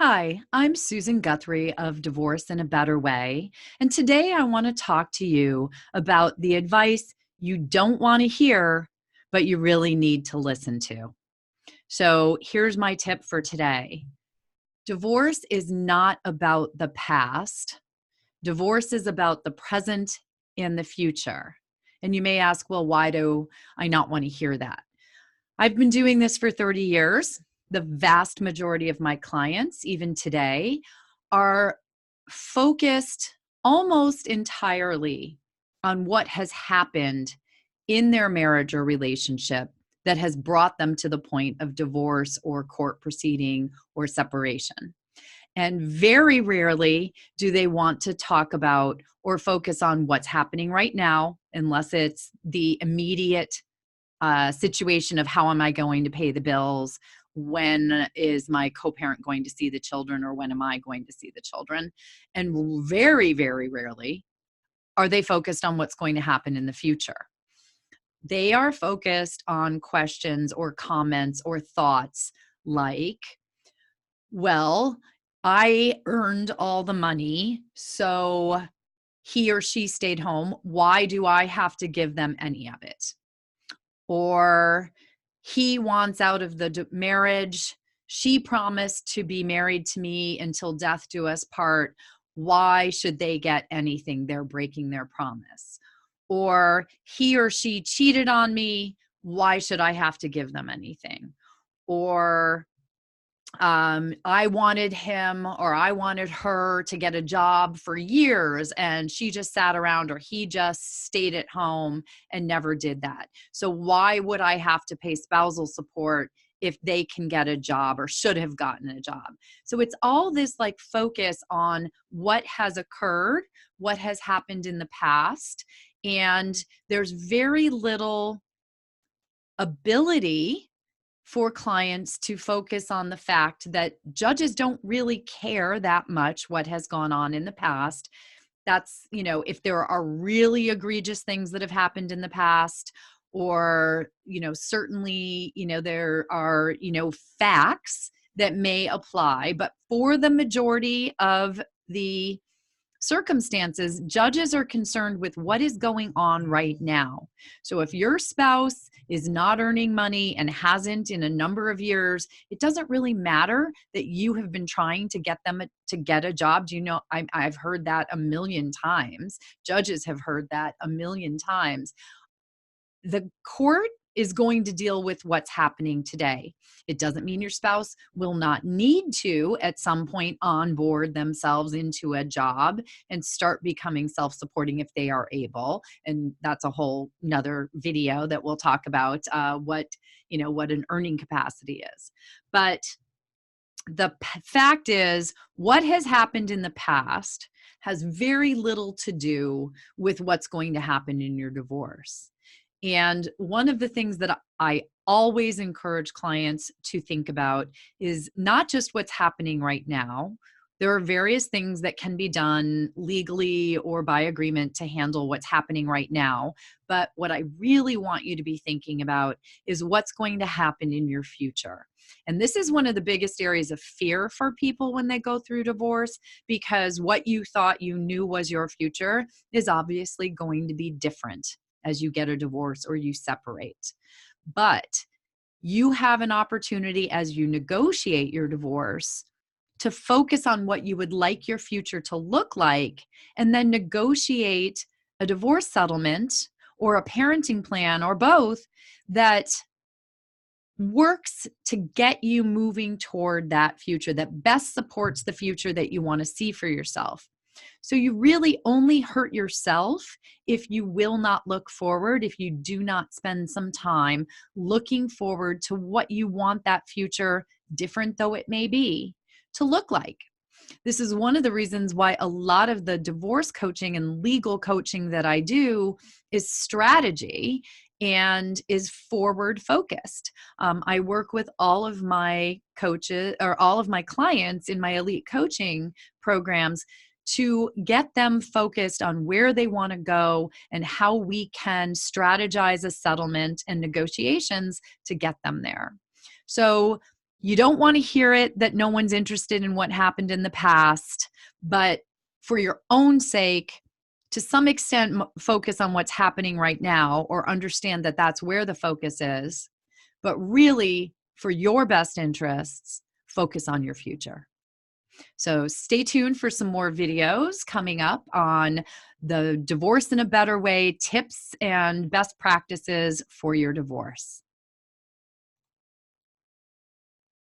Hi, I'm Susan Guthrie of Divorce in a Better Way, and today I want to talk to you about the advice you don't want to hear, but you really need to listen to. So here's my tip for today. Divorce is not about the past. Divorce is about the present and the future. And you may ask, well, why do I not want to hear that? I've been doing this for 30 years. The vast majority of my clients, even today, are focused almost entirely on what has happened in their marriage or relationship that has brought them to the point of divorce or court proceeding or separation. And very rarely do they want to talk about or focus on what's happening right now, unless it's the immediate situation of how am I going to pay the bills? When is my co-parent going to see the children, or when am I going to see the children? And very, very rarely are they focused on what's going to happen in the future. They are focused on questions or comments or thoughts like, well, I earned all the money, so he or she stayed home. Why do I have to give them any of it? Or he wants out of the marriage. She promised to be married to me until death do us part. Why should they get anything? They're breaking their promise. Or he or she cheated on me. Why should I have to give them anything? Or I wanted him or I wanted her to get a job for years and she just sat around, or he just stayed at home and never did that. So why would I have to pay spousal support if they can get a job or should have gotten a job? So it's all this like focus on what has occurred, what has happened in the past. And there's very little ability for clients to focus on the fact that judges don't really care that much what has gone on in the past. That's, if there are really egregious things that have happened in the past, or, certainly, there are, facts that may apply. But for the majority of the circumstances, judges are concerned with what is going on right now. So if your spouse is not earning money and hasn't in a number of years, it doesn't really matter that you have been trying to get them to get a job. Do you know, I've heard that a million times. Judges have heard that a million times. The court is going to deal with what's happening today. It doesn't mean your spouse will not need to at some point onboard themselves into a job and start becoming self-supporting if they are able. And that's a whole nother video that we'll talk about what an earning capacity is. But the fact is, what has happened in the past has very little to do with what's going to happen in your divorce. And one of the things that I always encourage clients to think about is not just what's happening right now. There are various things that can be done legally or by agreement to handle what's happening right now. But what I really want you to be thinking about is what's going to happen in your future. And this is one of the biggest areas of fear for people when they go through divorce, because what you thought you knew was your future is obviously going to be different as you get a divorce or you separate. But you have an opportunity as you negotiate your divorce to focus on what you would like your future to look like, and then negotiate a divorce settlement or a parenting plan or both that works to get you moving toward that future that best supports the future that you want to see for yourself. So you really only hurt yourself if you will not look forward, if you do not spend some time looking forward to what you want that future, different though it may be, to look like. This is one of the reasons why a lot of the divorce coaching and legal coaching that I do is strategy and is forward focused. I work with all of my coaches or all of my clients in my elite coaching programs to get them focused on where they want to go and how we can strategize a settlement and negotiations to get them there. So You don't want to hear it that no one's interested in what happened in the past, but for your own sake, to some extent, focus on what's happening right now, or understand that that's where the focus is. But really, for your best interests, focus on your future. So stay tuned for some more videos coming up on the divorce in a better way, tips and best practices for your divorce.